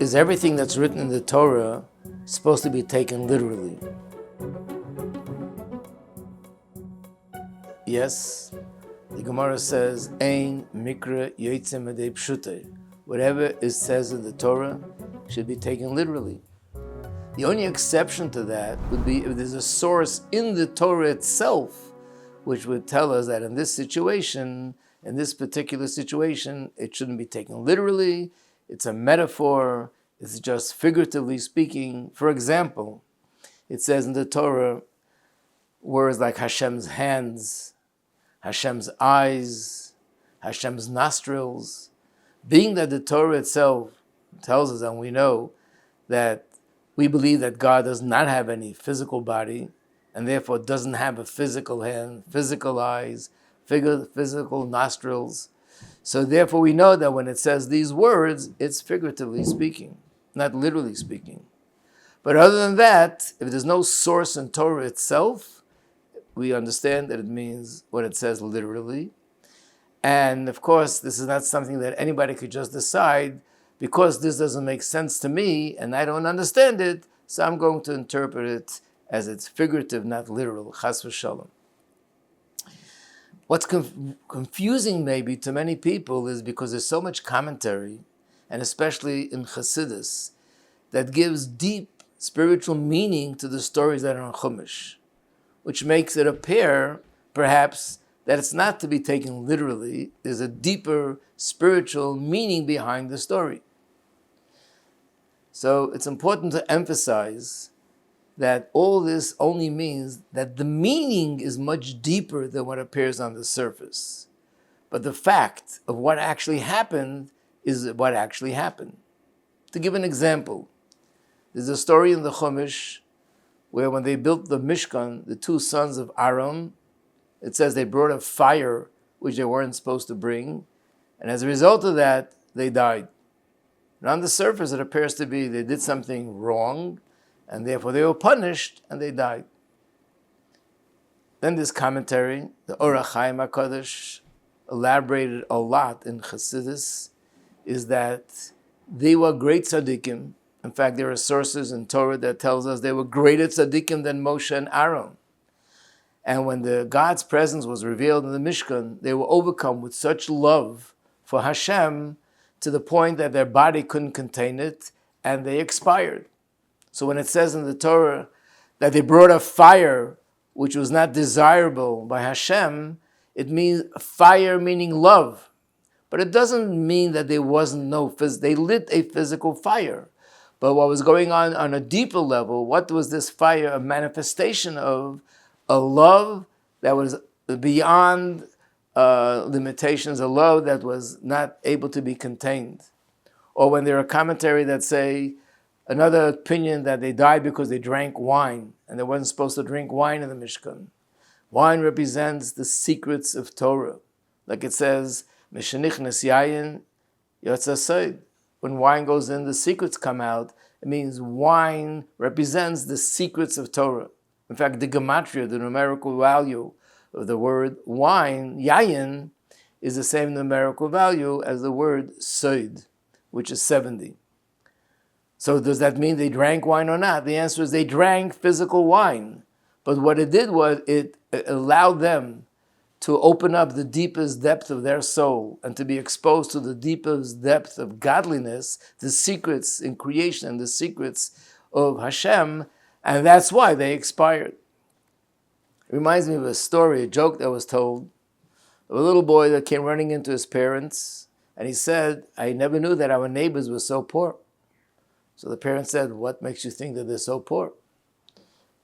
Is everything that's written in the Torah supposed to be taken literally? Yes. The Gemara says, Ein mikra yotzeh midei pshutei. Whatever it says in the Torah should be taken literally. The only exception to that would be if there's a source in the Torah itself which would tell us that in this situation, in this particular situation, it shouldn't be taken literally. It's a metaphor. It's just figuratively speaking. For example, it says in the Torah words like Hashem's hands, Hashem's eyes, Hashem's nostrils. Being that the Torah itself tells us, and we know that we believe that God does not have any physical body, and therefore doesn't have a physical hand, physical eyes, physical nostrils. So therefore we know that when it says these words, it's figuratively speaking, not literally speaking. But other than that, if there's no source in Torah itself, we understand that it means what it says literally. And of course, this is not something that anybody could just decide, because this doesn't make sense to me and I don't understand it, so I'm going to interpret it as it's figurative, not literal. Chas v'shalom. What's confusing maybe to many people is because there's so much commentary, and especially in Chassidus, that gives deep spiritual meaning to the stories that are in Chumash, which makes it appear, perhaps, that it's not to be taken literally. There's a deeper spiritual meaning behind the story. So it's important to emphasize that all this only means that the meaning is much deeper than what appears on the surface. But the fact of what actually happened is what actually happened. To give an example, there's a story in the Chumash where when they built the Mishkan, the two sons of Aaron, it says they brought a fire which they weren't supposed to bring, and as a result of that, they died. And on the surface, it appears to be they did something wrong, and therefore they were punished, and they died. Then this commentary, the Orach Chaim HaKadosh, elaborated a lot in Chassidus, is that they were great tzaddikim. In fact, there are sources in Torah that tells us they were greater tzaddikim than Moshe and Aaron. And when God's presence was revealed in the Mishkan, they were overcome with such love for Hashem to the point that their body couldn't contain it, and they expired. So when it says in the Torah that they brought a fire which was not desirable by Hashem, it means fire meaning love. But it doesn't mean that there wasn't they lit a physical fire. But what was going on a deeper level, what was this fire a manifestation of? A love that was beyond limitations, a love that was not able to be contained. Or when there are commentary that say, another opinion that they died because they drank wine, and they weren't supposed to drink wine in the Mishkan. Wine represents the secrets of Torah. Like it says, Meshenichnes yayin yotza soid. When wine goes in, the secrets come out. It means wine represents the secrets of Torah. In fact, the gematria, the numerical value of the word wine, yayin, is the same numerical value as the word soid, which is 70. So does that mean they drank wine or not? The answer is they drank physical wine. But what it did was it allowed them to open up the deepest depth of their soul and to be exposed to the deepest depth of godliness, the secrets in creation and the secrets of Hashem, and that's why they expired. It reminds me of a story, a joke that was told of a little boy that came running into his parents, and he said, I never knew that our neighbors were so poor. So the parents said, what makes you think that they're so poor?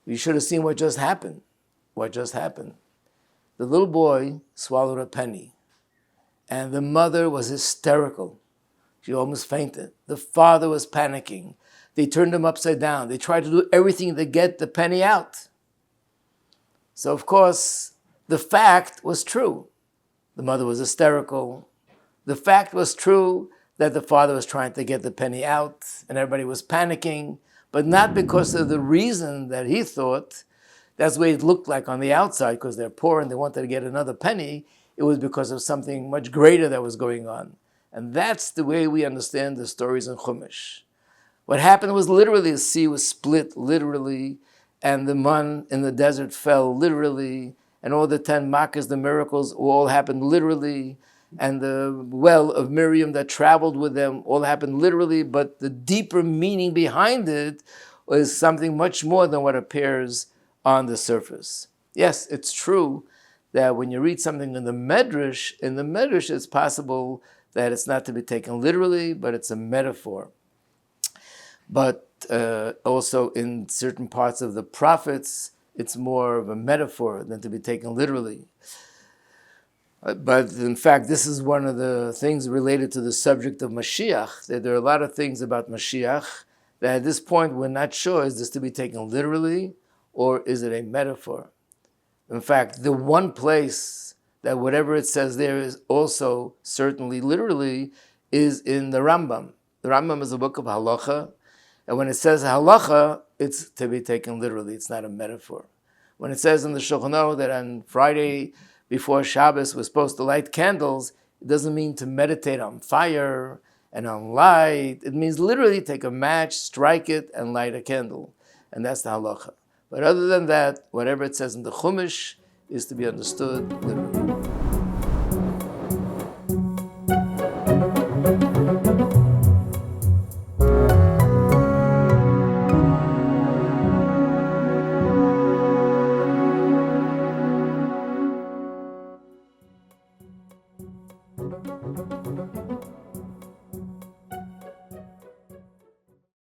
You should have seen what just happened. What just happened? The little boy swallowed a penny, and the mother was hysterical. She almost fainted. The father was panicking. They turned him upside down. They tried to do everything to get the penny out. So of course, the fact was true. The mother was hysterical. The fact was true that the father was trying to get the penny out, and everybody was panicking, but not because of the reason that he thought. That's the way it looked like on the outside, because they're poor and they wanted to get another penny. It was because of something much greater that was going on. And that's the way we understand the stories in Chumash. What happened was literally the sea was split literally, and the man in the desert fell literally, and all the 10 makas, the miracles, all happened literally, and the well of Miriam that traveled with them all happened literally, but the deeper meaning behind it was something much more than what appears on the surface. Yes, it's true that when you read something in the Medrash, it's possible that it's not to be taken literally, but it's a metaphor. But also in certain parts of the prophets, it's more of a metaphor than to be taken literally. But in fact, this is one of the things related to the subject of Mashiach, that there are a lot of things about Mashiach that at this point we're not sure, is this to be taken literally or is it a metaphor? In fact, the one place that whatever it says there is also certainly literally is in the Rambam. The Rambam is a book of halacha, and when it says halacha, it's to be taken literally. It's not a metaphor. When it says in the Shulchan Aruch that on Friday before Shabbos we're supposed to light candles, it doesn't mean to meditate on fire and on light. It means literally take a match, strike it, and light a candle. And that's the halacha. But other than that, whatever it says in the Chumash is to be understood literally.